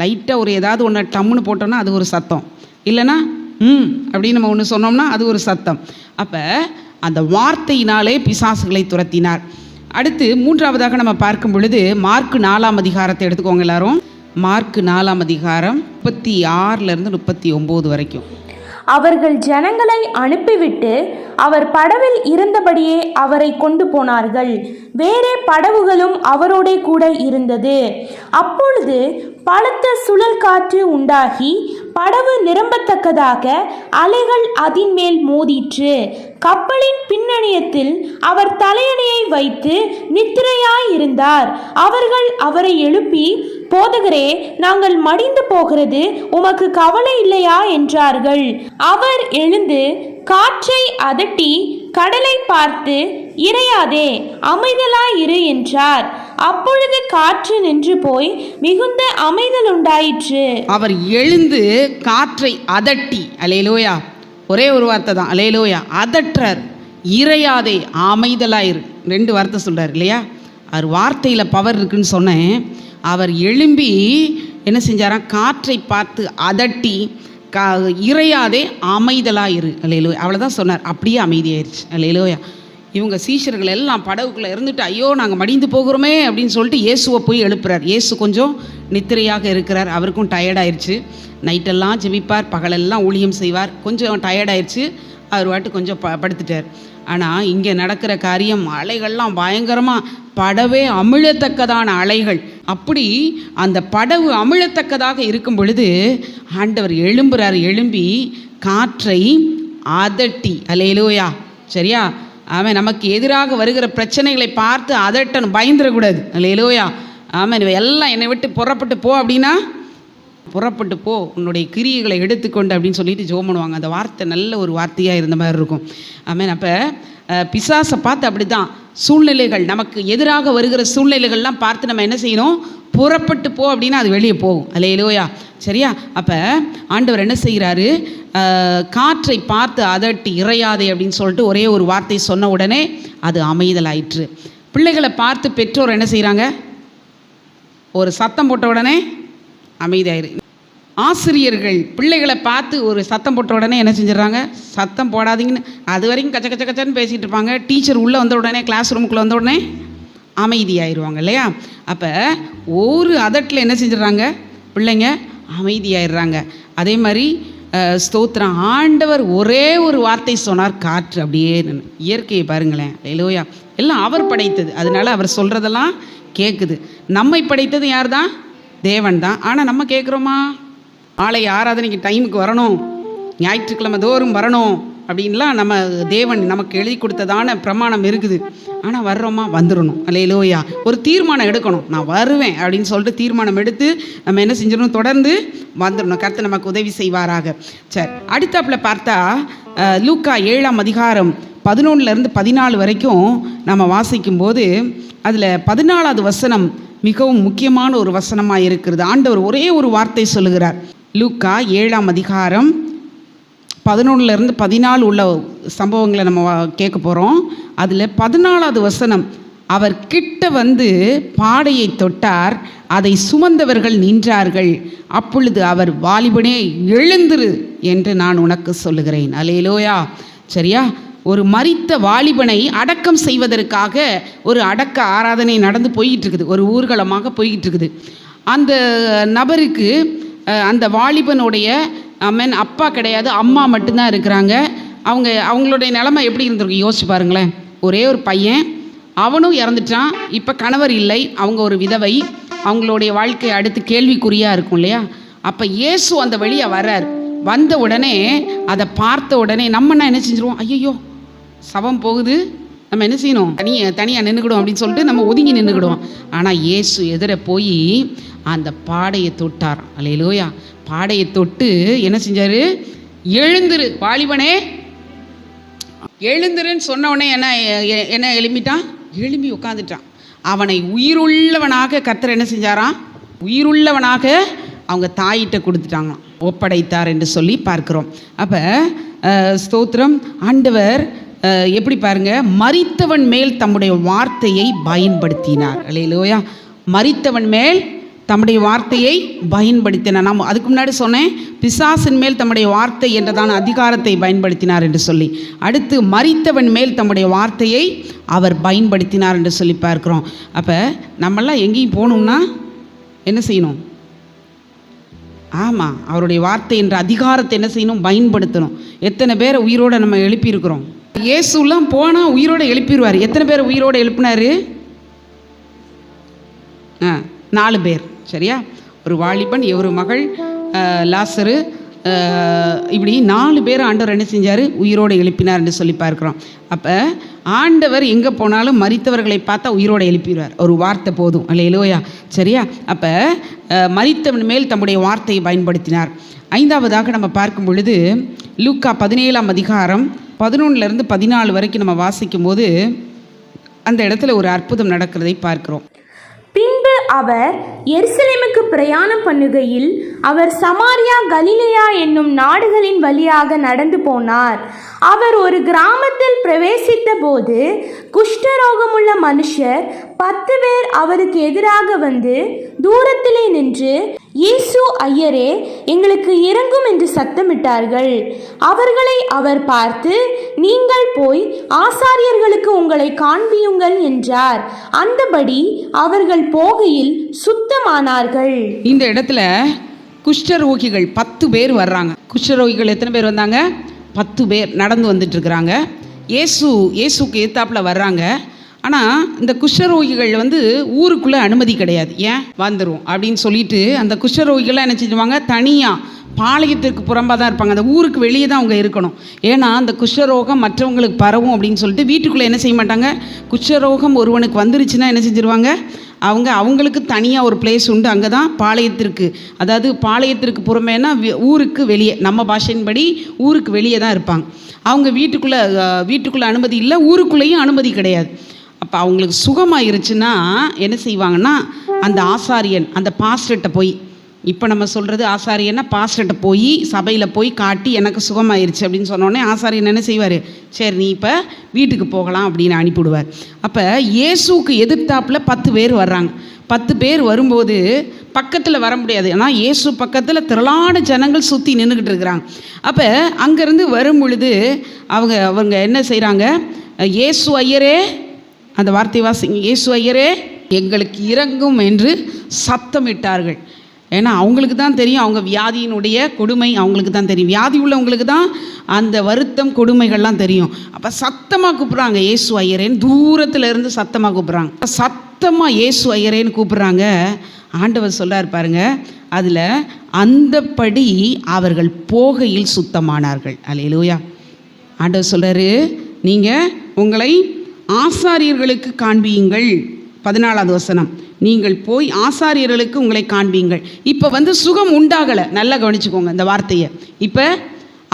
லைட்டாக ஒரு ஏதாவது ஒன்று டம்முன்னு போட்டோம்னா அது ஒரு சத்தம், இல்லைன்னா அப்படின்னு நம்ம ஒன்று சொன்னோம்னா அது ஒரு சத்தம். அப்போ அந்த வார்த்தையினாலே பிசாசுகளை துரத்தினார். அடுத்து மூன்றாவதாக நம்ம பார்க்கும் பொழுது மார்க் 4ஆம் அதிகாரத்தை எடுத்துக்கோங்க எல்லாரும். மார்க் 4ஆம் அதிகாரம் 36லேருந்து 39 வரைக்கும். அவர்கள் ஜனங்களை அனுப்பிவிட்டு அவர் படவில் இருந்தபடியே அவரை கொண்டு போனார்கள். வேறே படவுகளும் அவரோடே கூட இருந்தது. அப்பொழுது பலத்த சுழல் காற்று உண்டாகி படவு நிரம்பத்தக்கதாக அலைகள் அதின் மேல் மோதிற்று. கப்பலின் பின்னணியத்தில் அவர் தலையணையை வைத்து நித்திரையாயிருந்தார். அவர்கள் அவரை எழுப்பி, போதகரே, நாங்கள் மடிந்து போகிறது, உமக்கு கவலை இல்லையா என்றார்கள். அவர் எழுந்து காற்றை அதட்டி கடலை பார்த்து, இறையாதே, அமைதலாயிரு என்றார். அப்பொழுது காற்று நின்று போய் மிகுந்த அமைதல் உண்டாயிற்று. அவர் எழுந்து காற்றை அதட்டி, அல்லேலூயா, ஒரே ஒரு வார்த்தை தான், அல்லேலூயா, அதற்றார். இறையாதே, அமைதலாயிரு, 2 வார்த்தை சொல்றார் இல்லையா? அவர் வார்த்தையில் பவர் இருக்குன்னு சொன்னேன். அவர் எழும்பி என்ன செஞ்சாராம்? காற்றை பார்த்து அதட்டி இறையாதே, அமைதலாயிரு, அல்லேலூயா, அவ்வளோதான் சொன்னார். அப்படியே அமைதியாயிருச்சு, அல்லேலூயா. இவங்க சீஷர்கள் எல்லாம் படகுக்குள்ளே இருந்துட்டு, ஐயோ நாங்கள் மடிந்து போகிறோமே அப்படின்னு சொல்லிட்டு இயேசுவை போய் எழுப்புறார். இயேசு கொஞ்சம் நித்திரையாக இருக்கிறார். அவருக்கும் டயர்டாயிருச்சு. நைட்டெல்லாம் ஜெபிப்பார், பகலெல்லாம் ஊழியம் செய்வார். கொஞ்சம் டயர்டாயிருச்சு. அவர் வாட்டு கொஞ்சம் படுத்துட்டார். ஆனால் இங்கே நடக்கிற காரியம், அலைகள்லாம் பயங்கரமாக, படவே அமிழத்தக்கதான அலைகள். அப்படி அந்த படகு அமிழத்தக்கதாக இருக்கும் பொழுது ஆண்டவர் எழும்புறார். எழும்பி காற்றை அதட்டி, அல்லேலூயா, சரியா? ஆமாம், நமக்கு எதிராக வருகிற பிரச்சனைகளை பார்த்து அதட்டணும், பயந்துடக்கூடாது, அல்லேலூயா. ஆமாம், எல்லாம் என்னை விட்டு புறப்பட்டு போ அப்படின்னா புறப்பட்டு போ, உன்னுடைய கிரியைகளை எடுத்துக்கொண்டு அப்படின்னு சொல்லிட்டு ஜெபம் பண்ணுவாங்க. அந்த வார்த்தை நல்ல ஒரு வார்த்தையாக இருந்த மாதிரி இருக்கும். ஆமாம், அப்போ பிசாசை பார்த்து அப்படி தான் சூழ்நிலைகள், நமக்கு எதிராக வருகிற சூழ்நிலைகள்லாம் பார்த்து நம்ம என்ன செய்யணும்? புறப்பட்டு போ அப்படின்னா அது வெளியே போகும், அல்லேலூயா, சரியா? அப்போ ஆண்டவர் என்ன செய்கிறாரு? காற்றை பார்த்து அதட்டி இறையாதே அப்படின்னு சொல்லிட்டு ஒரே ஒரு வார்த்தை சொன்ன உடனே அது அமைதலாயிற்று. பிள்ளைகளை பார்த்து பெற்றோர் என்ன செய்கிறாங்க? ஒரு சத்தம் போட்ட உடனே அமைதியாயிரு. ஆசிரியர்கள் பிள்ளைகளை பார்த்து ஒரு சத்தம் போட்ட உடனே என்ன செஞ்சிடறாங்க? சத்தம் போடாதீங்கன்னு அது வரைக்கும் கச்ச கச்ச கச்சன்னு பேசிகிட்டு இருப்பாங்க. டீச்சர் உள்ளே வந்த உடனே, கிளாஸ் ரூமுக்குள்ளே வந்த உடனே அமைதியாயிருவாங்க இல்லையா? அப்போ ஒரு அதட்டில் என்ன செஞ்சிடறாங்க? பிள்ளைங்க அமைதியாயிடுறாங்க. அதே மாதிரி ஸ்தோத்திரம், ஆண்டவர் ஒரே ஒரு வார்த்தை சொன்னார், காற்று அப்படியே நின்று. இயற்கையை பாருங்களேன், அல்லேலூயா, எல்லாம் அவர் படைத்தது, அதனால அவர் சொல்கிறதெல்லாம் கேட்குது. நம்மை படைத்தது யார் தான்? தேவன் தான். ஆனால் நம்ம கேட்குறோமா? ஆலய ஆராதனைக்கு டைமுக்கு வரணும், ஞாயிற்றுக்கிழமை தோறும் வரணும் அப்படின்லாம் நம்ம தேவன் நமக்கு எழுதி கொடுத்ததான பிரமாணம் இருக்குது. ஆனால் வர்றோமா? வந்துடணும், அல்லேலூயா. ஒரு தீர்மானம் எடுக்கணும், நான் வருவேன் அப்படின்னு சொல்லிட்டு தீர்மானம் எடுத்து நம்ம என்ன செஞ்சிடணும்? தொடர்ந்து வந்துடணும். கர்த்தர் நமக்கு உதவி செய்வாராக. சரி, அடுத்தாப்பில் பார்த்தா லூக்கா 7ஆம் அதிகாரம் 11லேருந்து 14 வரைக்கும் நம்ம வாசிக்கும்போது அதில் 14வது வசனம் மிகவும் முக்கியமான ஒரு வசனமாக இருக்கிறது. ஆண்டவர் ஒரே ஒரு வார்த்தை சொல்லுகிறார். லூக்கா 7ஆம் அதிகாரம் 11லேருந்து 14 உள்ள சம்பவங்களை நம்ம கேட்க போகிறோம். அதில் 14வது வசனம், அவர் கிட்ட வந்து பாடையை தொட்டார், அதை சுமந்தவர்கள் நின்றார்கள். அப்பொழுது அவர், வாலிபனே எழுந்திரு என்று நான் உனக்கு சொல்லுகிறேன். அல்லேலூயா, சரியா? ஒரு மரித்த வாலிபனை அடக்கம் செய்வதற்காக ஒரு அடக்க ஆராதனை நடந்து போய்கிட்டு இருக்குது, ஒரு ஊர்வலமாக போய்கிட்டு இருக்குது. அந்த நபருக்கு அந்த வாலிபனுடைய அப்பா கிடையாது, அம்மா மட்டும்தான் இருக்கிறாங்க. அவங்களுடைய நிலைமை எப்படி இருந்திருக்கு யோசிச்சு பாருங்களேன். ஒரே ஒரு பையன், அவனும் இறந்துட்டான். இப்போ கணவர் இல்லை, அவங்க ஒரு விதவை, அவங்களுடைய வாழ்க்கை அடுத்து கேள்விக்குறியாக இருக்கும் இல்லையா? அப்போ இயேசு அந்த வழியை வர்றார். வந்த உடனே அதை பார்த்த உடனே நம்மனா என்ன செஞ்சிருவோம்? ஐயோ சவம் போகுது, நம்ம என்ன செய்யணும்? தனியாக நின்றுக்கிடுவோம் அப்படின்னு சொல்லிட்டு நம்ம ஒதுங்கி நின்றுக்கிடுவோம். ஆனால் இயேசு எதிர போய் அந்த பாடையை தொட்டார். அல்லேலூயா. பாடையை தொட்டு என்ன செஞ்சார்? எழுந்திரு வாலிபனே, எழுந்திருன்னு சொன்ன உடனே என்ன எழும்பிட்டான்? எழும்பி உட்காந்துட்டான். அவனை உயிருள்ளவனாக கர்த்தர் என்ன செஞ்சாராம்? உயிருள்ளவனாக அவங்க தாயிட்ட கொடுத்துட்டாங்களாம், ஒப்படைத்தார் என்று சொல்லி பார்க்கிறோம். அப்போ ஸ்தோத்திரம், ஆண்டவர் எப்படி பாருங்க, மரித்தவன் மேல் தம்முடைய வார்த்தையை பயன்படுத்தினார். அல்லேலூயா. மரித்தவன் மேல் தம்முடைய வார்த்தையை பயன்படுத்தினார். நாம் அதுக்கு முன்னாடி சொன்னேன், பிசாசின் மேல் தம்முடைய வார்த்தை என்றதான அதிகாரத்தை பயன்படுத்தினார் என்று சொல்லி. அடுத்து மரித்தவன் மேல் தம்முடைய வார்த்தையை அவர் பயன்படுத்தினார் என்று சொல்லி பார்க்கிறோம். அப்போ நம்மெல்லாம் எங்கேயும் போகணும்னா என்ன செய்யணும்? ஆமாம், அவருடைய வார்த்தை என்ற அதிகாரத்தை என்ன செய்யணும்? பயன்படுத்தணும். எத்தனை பேரை உயிரோடு நம்ம எழுப்பியிருக்கிறோம்? இயேசுலாம் போனால் உயிரோடு எழுப்பிடுவார். எத்தனை பேரை உயிரோடு எழுப்பினார்? 4 பேர். சரியா? ஒரு வாலிபன், ஒரு மகள், லாசரு, இப்படி 4 பேர் ஆண்டவர் என்ன செஞ்சார்? உயிரோடு எழுப்பினார் என்று சொல்லி பார்க்குறோம். அப்போ ஆண்டவர் எங்கே போனாலும் மரித்தவர்களை பார்த்தா உயிரோடு எழுப்பிடுவார். ஒரு வார்த்தை போதும். அல்லேலூயா. சரியா? அப்போ மரித்தவன் மேல் தம்முடைய வார்த்தையை பயன்படுத்தினார். 5வதாக நம்ம பார்க்கும் பொழுது லூக்கா 17ஆம் அதிகாரம் 11லேருந்து 14 வரைக்கும் நம்ம வாசிக்கும் போது அந்த இடத்துல ஒரு அற்புதம் நடக்கிறதை பார்க்கிறோம். பின்பு அவர் எருசலேமுக்கு பிரயாணம் பண்ணுகையில் அவர் சமாரியா கலிலேயா என்னும் நாடுகளின் வழியாக நடந்து போனார். அவர் ஒரு கிராமத்தில் பிரவேசித்த போது குஷ்டரோகமுள்ள மனுஷர் 10 பேர் அவருக்கு எதிராக வந்து தூரத்திலே நின்று, இயேசு ஐயரே, எங்களுக்கு இரங்கும் என்று சத்தமிட்டார்கள். அவர்களை அவர் பார்த்து, நீங்கள் போய் ஆசாரியர்களுக்கு உங்களை காண்பியுங்கள் என்றார். அந்தபடி அவர்கள் போகையில் சுத்தமானார்கள். இந்த இடத்துல குஷ்டரோகிகள் 10 பேர் வர்றாங்க. குஷ்டரோகிகள் எத்தனை பேர் வந்தாங்க? 10 பேர் நடந்து வந்துட்டு இருக்கிறாங்க. இயேசுக்கு எதிர்த்தாப்புல வர்றாங்க. ஆனால் இந்த குஷ்டரோகிகள் வந்து ஊருக்குள்ளே அனுமதி கிடையாது. ஏன்? வந்துடும் அப்படின்னு சொல்லிட்டு அந்த குஷ்டரோகிகள்லாம் என்ன செஞ்சுவாங்க? தனியாக பாளையத்திற்கு புறம்பாக தான் இருப்பாங்க. அந்த ஊருக்கு வெளியே தான் அவங்க இருக்கணும். ஏன்னா அந்த குஷ்டரோகம் மற்றவங்களுக்கு பரவும் அப்படின்னு சொல்லிட்டு வீட்டுக்குள்ளே என்ன செய்ய மாட்டாங்க? குஷ்டரோகம் ஒருவனுக்கு வந்துருச்சுன்னா என்ன செஞ்சுருவாங்க? அவங்களுக்கு தனியாக ஒரு பிளேஸ் உண்டு. அங்கே தான் பாளையத்திற்கு, அதாவது பாளையத்திற்கு புறமேனா ஊருக்கு வெளியே, நம்ம பாஷையின்படி ஊருக்கு வெளியே தான் இருப்பாங்க. அவங்க வீட்டுக்குள்ளே அனுமதி இல்லை, ஊருக்குள்ளேயும் அனுமதி கிடையாது. அப்போ அவங்களுக்கு சுகமாயிருச்சுன்னா என்ன செய்வாங்கன்னா, அந்த ஆசாரியன், அந்த பாஸ்டர்கிட்ட போய், இப்போ நம்ம சொல்கிறது ஆசாரியன்னா பாஸ்டர்கிட்ட போய் சபையில் போய் காட்டி எனக்கு சுகமாயிருச்சு அப்படின்னு சொன்னோடனே ஆசாரியன் என்ன செய்வார்? சரி, நீ இப்போ வீட்டுக்கு போகலாம் அப்படின்னு அனுப்பிவிடுவார். அப்போ இயேசுக்கு எதிர்த்தாப்பில் 10 பேர் வர்றாங்க. 10 பேர் வரும்போது பக்கத்தில் வர முடியாது. ஏன்னா இயேசு பக்கத்தில் திரளான ஜனங்கள் சுற்றி நின்றுக்கிட்டு இருக்கிறாங்க. அப்போ அங்கேருந்து வரும் பொழுது அவங்க என்ன செய்கிறாங்க? இயேசு ஐயரே, அந்த வார்த்தை வாசிங்க, இயேசு ஐயரே, எங்களுக்கு இரங்கும் என்று சத்தமிட்டார்கள். ஏன்னா அவங்களுக்கு தான் தெரியும் அவங்க வியாதியினுடைய கொடுமை, அவங்களுக்கு தான் தெரியும். வியாதி உள்ளவங்களுக்கு தான் அந்த வருத்தம் கொடுமைகள்லாம் தெரியும். அப்போ சத்தமாக கூப்பிட்றாங்க, இயேசு ஐயரேன்னு. தூரத்தில் இருந்து சத்தமாக கூப்பிட்றாங்க. சத்தமாக இயேசு ஐயரேன்னு கூப்பிட்றாங்க. ஆண்டவர் சொல்கிறார் பாருங்க, அதில் அந்தப்படி அவர்கள் போகையில் சுத்தமானார்கள். அல்லேலூயா. ஆண்டவர் சொல்கிறாரு, நீங்கள் உங்களை ஆசாரியர்களுக்கு காண்பியுங்கள். 14வது வசனம், நீங்கள் போய் ஆசாரியர்களுக்கு உங்களை காண்பீங்கள். இப்போ வந்து சுகம் உண்டாகலை. நல்லா கவனிச்சுக்கோங்க இந்த வார்த்தையை. இப்போ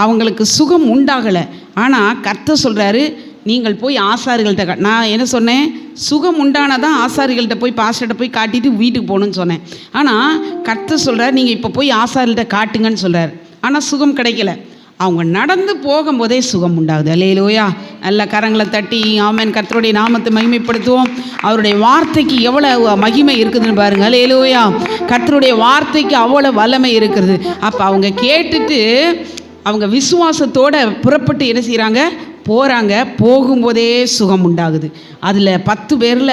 அவங்களுக்கு சுகம் உண்டாகலை. ஆனால் கர்த்தர் சொல்கிறாரு, நீங்கள் போய் ஆசாரியர்கள்ட்ட நான் என்ன சொன்னேன்? சுகம் உண்டானதான் ஆசாரிகள்கிட்ட போய் பாஸ்டர்கிட்ட போய் காட்டிட்டு வீட்டுக்கு போகணுன்னு சொன்னேன். ஆனால் கர்த்தர் சொல்கிறார், நீங்கள் இப்போ போய் ஆசாரிகள்கிட்ட காட்டுங்கன்னு சொல்கிறார். ஆனால் சுகம் கிடைக்கல. அவங்க நடந்து போகும்போதே சுகம் உண்டாகுது. அல்லேலூயா. நல்ல கரங்களை தட்டி ஆமென், கர்த்தருடைய நாமத்தை மகிமைப்படுத்துவோம். அவருடைய வார்த்தைக்கு எவ்வளோ மகிமை இருக்குதுன்னு பாருங்கள். அல்லேலூயா. கர்த்தருடைய வார்த்தைக்கு அவ்வளோ வல்லமை இருக்கிறது. அப்போ அவங்க கேட்டுட்டு அவங்க விசுவாசத்தோடு புறப்பட்டு என்ன செய்கிறாங்க? போகிறாங்க. போகும்போதே சுகம் உண்டாகுது. அதில் 10 பேரில்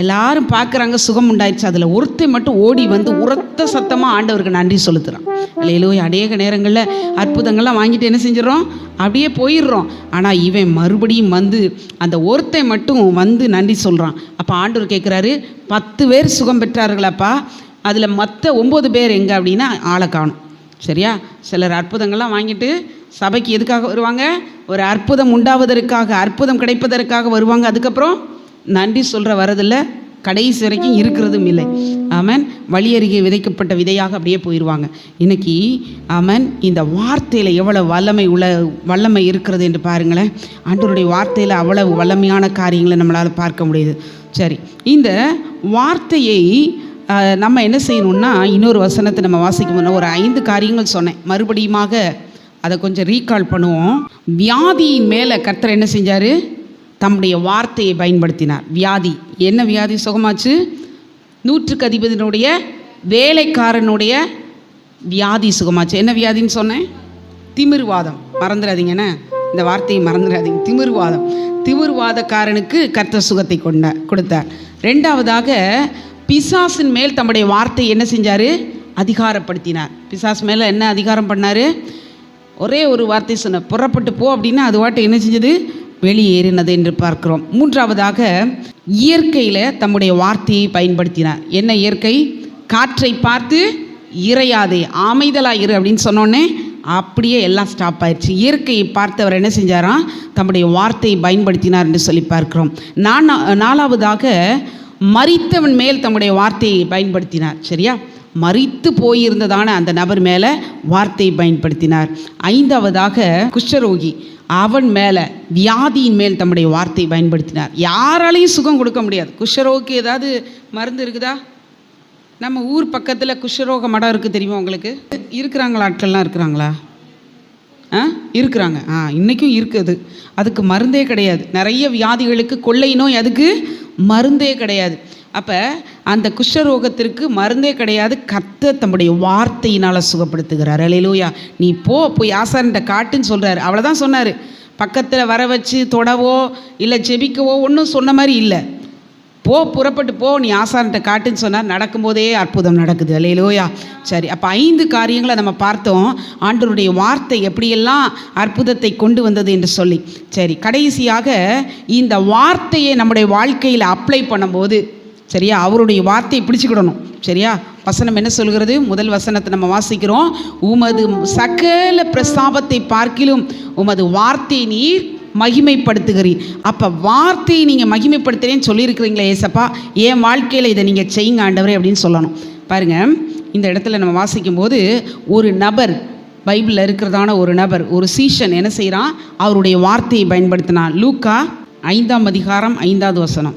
எல்லாரும் பார்க்குறாங்க சுகம் உண்டாயிடுச்சு. அதில் ஒருத்தர் மட்டும் ஓடி வந்து உரத்த சத்தமாக ஆண்டவருக்கு நன்றி செலுத்துகிறான். அல்லேலூயா. அநேக நேரங்களில் அற்புதங்கள்லாம் வாங்கிட்டு என்ன செஞ்சிடறோம்? அப்படியே போயிடுறோம். ஆனால் இவன் மறுபடியும் வந்து அந்த ஒருத்தன் மட்டும் வந்து நன்றி சொல்கிறான். அப்போ ஆண்டவர் கேட்குறாரு, 10 பேர் சுகம் பெற்றார்களாப்பா, அதில் மற்ற 9 பேர் எங்கே அப்படின்னா ஆளை காணும். சரியா? சிலர் அற்புதங்கள்லாம் வாங்கிட்டு சபைக்கு எதுக்காக வருவாங்க? ஒரு அற்புதம் உண்டாவதற்காக, அற்புதம் கிடைப்பதற்காக வருவாங்க. அதுக்கப்புறம் நன்றி சொல்கிற வரதில்லை, கடைசி வரைக்கும் இருக்கிறதும் இல்லை. ஆமன். வழி அருகே விதைக்கப்பட்ட விதையாக அப்படியே போயிடுவாங்க. இன்னைக்கு ஆமன், இந்த வார்த்தையில் எவ்வளோ வல்லமை இருக்கிறது என்று பாருங்களேன். ஆண்டவருடைய வார்த்தையில் அவ்வளவு வல்லமையான காரியங்களை நம்மளால் பார்க்க முடியுது. சரி, இந்த வார்த்தையை நம்ம என்ன செய்யணும்னா, இன்னொரு வசனத்தை நம்ம வாசிக்கணும். ஒரு 5 காரியங்கள் சொன்னேன். மறுபடியுமாக அதை கொஞ்சம் ரீகால் பண்ணுவோம். வியாதியின் மேலே கர்த்தர் என்ன செஞ்சார்? தம்முடைய வார்த்தையை பயன்படுத்தினார். வியாதி, என்ன வியாதி சுகமாச்சு? 100க்கு அதிபதியினுடைய வேலைக்காரனுடைய வியாதி சுகமாச்சு. என்ன வியாதின்னு சொன்னேன்? திமிர்வாதம். மறந்துடாதீங்கண்ணே, இந்த வார்த்தையை மறந்துடாதீங்க. திமிர்வாதக்காரனுக்கு கர்த்தர் சுகத்தை கொடுத்தார். 2வதாக பிசாசின் மேல் தம்முடைய வார்த்தை என்ன செஞ்சார்? அதிகாரப்படுத்தினார். பிசாசு மேலே என்ன அதிகாரம் பண்ணார்? ஒரே ஒரு வார்த்தை சொன்னார், புறப்பட்டு போ அப்படின்னா அது வாட்டு என்ன செஞ்சது? வெளியேறினது என்று பார்க்கிறோம். மூன்றாவதாக இயற்கையில் தம்முடைய வார்த்தையை பயன்படுத்தினார். என்ன இயற்கை? காற்றை பார்த்து இறையாதே, அமைதலாக இரு அப்படின்னு சொன்னோன்னே அப்படியே எல்லாம் ஸ்டாப் ஆயிடுச்சு. இயற்கையை பார்த்தவர் என்ன செஞ்சாராம்? தம்முடைய வார்த்தையை பயன்படுத்தினார் என்று சொல்லி பார்க்கிறோம். நாலாவதாக மரித்தவன் மேல் தம்முடைய வார்த்தையை பயன்படுத்தினார். சரியா? மரித்து போயிருந்ததான அந்த நபர் மேலே வார்த்தையை பயன்படுத்தினார். ஐந்தாவதாக குஷ்டரோகி, அவன் மேலே, வியாதியின் மேல் தம்முடைய வார்த்தையை பயன்படுத்தினார். யாராலையும் சுகம் கொடுக்க முடியாது. குஷ்டரோகிக்கு ஏதாவது மருந்து இருக்குதா? நம்ம ஊர் பக்கத்தில் குஷ்டரோக மடம் இருக்குது, தெரியுமா உங்களுக்கு? இருக்கிறாங்களா? ஆட்கள்லாம் இருக்கிறாங்களா? இருக்கிறாங்க. இன்றைக்கும் இருக்குது. அதுக்கு மருந்தே கிடையாது. நிறைய வியாதிகளுக்கு, கொள்ளை நோய், அதுக்கு மருந்தே கிடையாது. அப்போ அந்த குஷ்டரோகத்திற்கு மருந்தே கிடையாது. கர்த்தர் தம்முடைய வார்த்தையினால் சுகப்படுத்துகிறார். அல்லேலூயா. நீ போய் ஆசாரன்ட்ட காட்டுன்னு சொல்கிறாரு. அவ்வளோதான் சொன்னார். பக்கத்தில் வர வச்சு தொடவோ இல்லை ஜெபிக்கவோ ஒன்றும் சொன்ன மாதிரி இல்லை. புறப்பட்டு போ, நீ ஆசாரன்ட்ட காட்டுன்னு சொன்னார். நடக்கும்போதே அற்புதம் நடக்குது. அல்லேலூயா. சரி, அப்போ 5 காரியங்களை நம்ம பார்த்தோம். ஆண்டவருடைய வார்த்தை எப்படியெல்லாம் அற்புதத்தை கொண்டு வந்தது என்று சொல்லி. சரி, கடைசியாக இந்த வார்த்தையை நம்முடைய வாழ்க்கையில் அப்ளை பண்ணும்போது, சரியா, அவருடைய வார்த்தையை பிடிச்சுக்கிடணும். சரியா? வசனம் என்ன சொல்கிறது? முதல் வசனத்தை நம்ம வாசிக்கிறோம். உமது சகல பிரஸ்தாபத்தை பார்க்கிலும் உமது வார்த்தையை நீர் மகிமைப்படுத்துகிறீர். அப்போ வார்த்தையை நீங்கள் மகிமைப்படுத்துகிறேன்னு சொல்லியிருக்கிறீங்களே ஏசப்பா, என் வாழ்க்கையில் இதை நீங்கள் செய்யுங்க ஆண்டவரே அப்படின்னு சொல்லணும். பாருங்கள், இந்த இடத்துல நம்ம வாசிக்கும்போது ஒரு நபர், பைபிளில் இருக்கிறதான ஒரு நபர், ஒரு சீஷன் என்ன செய்கிறான்? அவருடைய வார்த்தையை பயன்படுத்தினான். லூக்கா 5ஆம் அதிகாரம் 5வது வசனம்.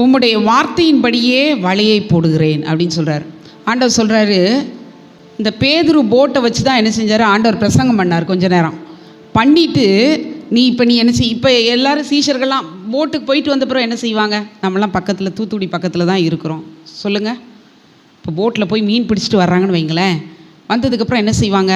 உம்முடைய வார்த்தையின்படியே வலையை போடுகிறேன் அப்படின்னு சொல்கிறார். ஆண்டவர் சொல்கிறாரு, இந்த பேதுரு போட்டை வச்சு தான் என்ன செஞ்சார்? ஆண்டவர் பிரசங்கம் பண்ணார். கொஞ்ச நேரம் பண்ணிவிட்டு, நீ என்ன செய், இப்போ எல்லோரும் சீஷர்கள்லாம் போட்டுக்கு போயிட்டு வந்த பிறகு என்ன செய்வாங்க? நம்மளாம் பக்கத்தில், தூத்துக்குடி பக்கத்தில் தான் இருக்கிறோம். சொல்லுங்கள். இப்போ போட்டில் போய் மீன் பிடிச்சிட்டு வர்றாங்கன்னு வைங்களேன். வந்ததுக்கப்புறம் என்ன செய்வாங்க?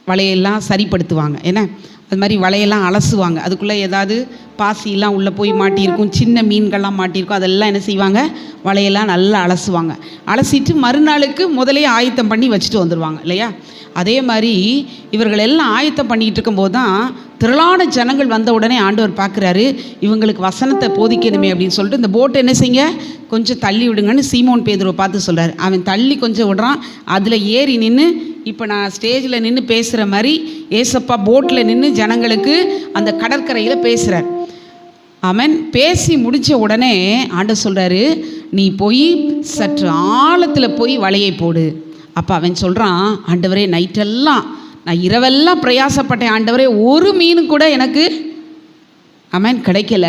வலையெல்லாம் சரிப்படுத்துவாங்க. ஏன்னா அது மாதிரி வலையெல்லாம் அலசுவாங்க. அதுக்குள்ளே ஏதாவது பாசியெல்லாம் உள்ளே போய் மாட்டியிருக்கும், சின்ன மீன்கள்லாம் மாட்டியிருக்கும். அதெல்லாம் என்ன செய்வாங்க? வலையெல்லாம் நல்லா அலசுவாங்க. அலசிட்டு மறுநாளுக்கு முதலே ஆயத்தம் பண்ணி வச்சுட்டு வந்துடுவாங்க இல்லையா? அதே மாதிரி இவர்கள் எல்லாம் ஆயத்தம் பண்ணிக்கிட்டு இருக்கும்போது தான் திரளான ஜனங்கள் வந்த உடனே ஆண்டவர் பார்க்குறாரு, இவங்களுக்கு வசனத்தை போதிக்கணுமே அப்படின்னு சொல்லிட்டு இந்த போட்டை என்ன செய்யுங்க, கொஞ்சம் தள்ளி விடுங்கன்னு சீமோன் பேதுருவை பார்த்து சொல்கிறார். அவன் தள்ளி கொஞ்சம் விடுறான். அதில் ஏறி நின்று, இப்போ நான் ஸ்டேஜில் நின்று பேசுகிற மாதிரி ஏசப்பா போட்டில் நின்று ஜனங்களுக்கு அந்த கடற்கரையில் பேசுகிறார். அவன் பேசி முடித்த உடனே ஆண்டவர் சொல்கிறாரு, நீ போய் சற்று ஆழத்தில் போய் வலையை போடு. அப்போ அவன் சொல்கிறான், ஆண்டவரே நைட்டெல்லாம் நான் இரவெல்லாம் பிரயாசப்பட்டேன் ஆண்டவரே, ஒரு மீன் கூட எனக்கு கிடைக்கல.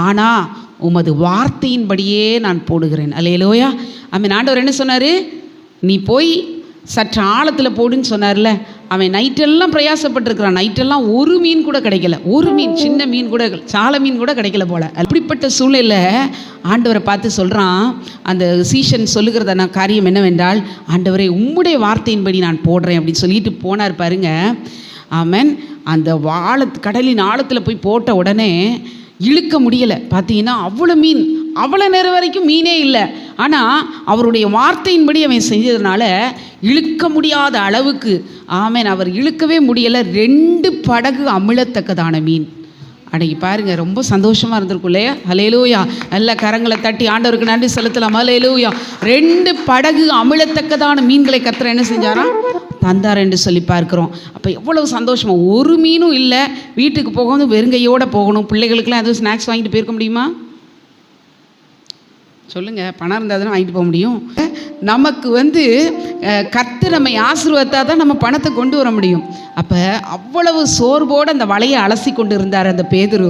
ஆனால் உமது வார்த்தையின்படியே நான் போடுகிறேன். அல்லேலூயா. ஆண்டவர் என்ன சொன்னார்? நீ போய் சற்று ஆழத்தில் போடுன்னு சொன்னார்ல. அவன் நைட்டெல்லாம் பிரயாசப்பட்டிருக்கிறான். நைட்டெல்லாம் ஒரு மீன் கூட கிடைக்கல. ஒரு மீன், சின்ன மீன் கூட, சால மீன் கூட கிடைக்கல போல. அப்படிப்பட்ட சூழ்நிலையில் ஆண்டவரை பார்த்து சொல்கிறான், அந்த சீஷன் சொல்லுகிறதான காரியம் என்னவென்றால், ஆண்டவரே உம்முடைய வார்த்தையின்படி நான் போடுறேன் அப்படின்னு சொல்லிட்டு போனார் பாருங்க. அந்த கடலின் ஆழத்தில் போய் போட்ட உடனே இழுக்க முடியலை. பார்த்தீங்கன்னா அவ்வளோ மீன், அவ்வளோ நேரம் வரைக்கும் மீனே இல்லை. ஆனால் அவருடைய வார்த்தையின்படி அவன் செஞ்சதுனால இழுக்க முடியாத அளவுக்கு அவர் இழுக்கவே முடியலை. 2 படகு அமிழத்தக்கதான மீன். அன்றைக்கி பாருங்கள், ரொம்ப சந்தோஷமாக இருந்திருக்கும் இல்லையா? ஹல்லேலூயா. நல்ல கரங்களை தட்டி ஆண்டவருக்கு நன்றி செலுத்தலாம். ஹல்லேலூயா. 2 படகு அமிழத்தக்கதான மீன்களை கர்த்தர் என்ன செஞ்சாராம்? தந்தார் என்று சொல்லி பார்க்குறோம். அப்போ எவ்வளவு சந்தோஷமாக, ஒரு மீனும் இல்லை. வீட்டுக்கு போகணும், வெறுங்கையோடு போகணும். பிள்ளைகளுக்கெல்லாம் எதுவும் ஸ்நாக்ஸ் வாங்கிட்டு போயிருக்க முடியுமா? சொல்லுங்கள். பணம் இருந்தால் தானே வாங்கிட்டு போக முடியும். நமக்கு கர்த்தர் நம்மை ஆசீர்வதித்தா தான் நம்ம பணத்தை கொண்டு வர முடியும். அப்போ அவ்வளவு சோர்வோடு அந்த வலையை அலசி கொண்டு இருந்தார் அந்த பேதுரு.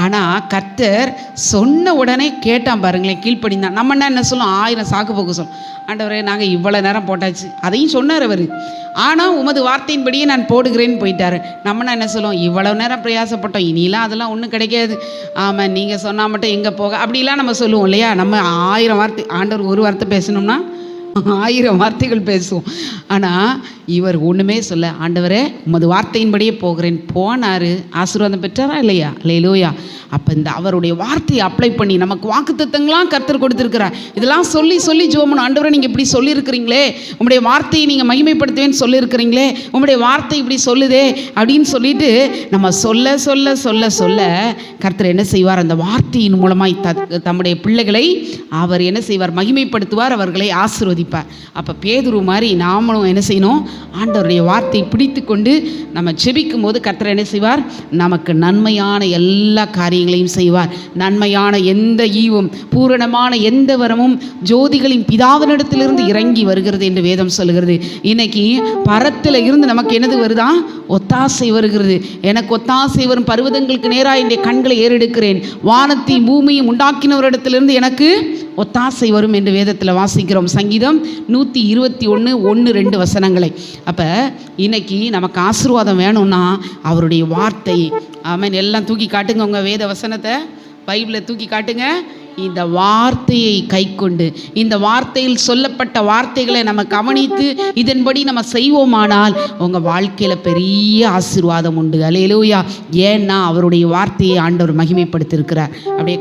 ஆனால் கர்த்தர் சொன்ன உடனே கேட்டான் பாருங்களேன், கீழ்ப்படிந்தான். நம்ம என்ன சொல்லும்? 1000 சாக்கு போக்கு சொல்லும். ஆண்டவரே நாங்கள் இவ்வளோ நேரம் போட்டாச்சு, அதையும் சொன்னார் அவர். ஆனால் உமது வார்த்தையின்படியே நான் போடுகிறேன்னு போயிட்டார். நம்மனா என்ன சொல்லுவோம்? இவ்வளோ நேரம் பிரயாசப்பட்டோம், இனிலாம் அதெல்லாம் ஒன்றும் கிடைக்காது. ஆமாம், நீங்கள் சொன்னால் மட்டும் எங்கே போக, அப்படிலாம் நம்ம சொல்லுவோம் இல்லையா? நம்ம 1000 வார்த்தை, ஆண்டவர் ஒரு வார்த்தை பேசணும்னா 1000 வார்த்தைகள் பேசுவோம். ஆனால் இவர் ஒன்றுமே சொல்ல, ஆண்டவரே உமது வார்த்தையின்படியே போகிறேன். போனார், ஆசீர்வாதம் பெற்றாரா இல்லையா? அல்லேலூயா. அப்போ இந்த அவருடைய வார்த்தையை அப்ளை பண்ணி நமக்கு வாக்குத்தத்தங்களாம் கர்த்தர் கொடுத்துருக்கிறார். இதெல்லாம் சொல்லி சொல்லி ஜெபம், ஆண்டவரே நீங்கள் இப்படி சொல்லியிருக்கிறீங்களே, உங்களுடைய வார்த்தையை நீங்கள் மகிமைப்படுத்துவேன்னு சொல்லியிருக்கிறீங்களே, உங்களுடைய வார்த்தை இப்படி சொல்லுதே அப்படின்னு சொல்லிட்டு நம்ம சொல்ல சொல்ல சொல்ல சொல்ல கர்த்தர் என்ன செய்வார்? அந்த வார்த்தையின் மூலமாய் தம்முடைய பிள்ளைகளை அவர் என்ன செய்வார்? மகிமைப்படுத்துவார், அவர்களை ஆசீர்வதிப்பார். அப்போ பேதுரு மாதிரி நாமளும் என்ன செய்யணும்? ஆண்டவருடைய வார்த்தையை பிடித்து கொண்டு நம்ம ஜெபிக்கும் போது கர்த்தர் என்ன செய்வார்? நமக்கு நன்மையான எல்லா காரியங்களையும் செய்வார். நன்மையான எந்த ஈவும் பூரணமான எந்த வரமும் ஜோதிகளின் பிதாவினிடத்திலிருந்து இறங்கி வருகிறது என்று வேதம் சொல்கிறது. இன்னைக்கு பரத்தில் இருந்து நமக்கு என்னது வருதா? ஒத்தாசை வருகிறது. எனக்கு ஒத்தாசை வரும் பர்வதங்களுக்கு நேராக என்னுடைய கண்களை ஏறெடுக்கிறேன், வானத்தையும் பூமியும் உண்டாக்கினவரிடத்திலிருந்து எனக்கு ஒத்தாசை வரும் என்று வேதத்தில் வாசிக்கிறோம். சங்கீதம் 121:1-2 வசனங்களை. அப்போ இன்னைக்கு நமக்கு ஆசீர்வாதம் வேணும்னா அவருடைய வார்த்தை. ஆமென். எல்லாம் தூக்கி காட்டுங்க, உங்கள் வேத வசனத்தை, பைபிளை தூக்கி காட்டுங்க. இந்த வார்த்தையை கைக்கொண்டு, இந்த வார்த்தையில் சொல்லப்பட்ட வார்த்தைகளை நம்ம கவனித்து இதன்படி நம்ம செய்வோமானால் உங்கள் வாழ்க்கையில் பெரிய ஆசீர்வாதம் உண்டு. அல்லேலூயா. ஏன்னா அவருடைய வார்த்தையை ஆண்டவர் மகிமைப்படுத்தியிருக்கிறார். அப்படியே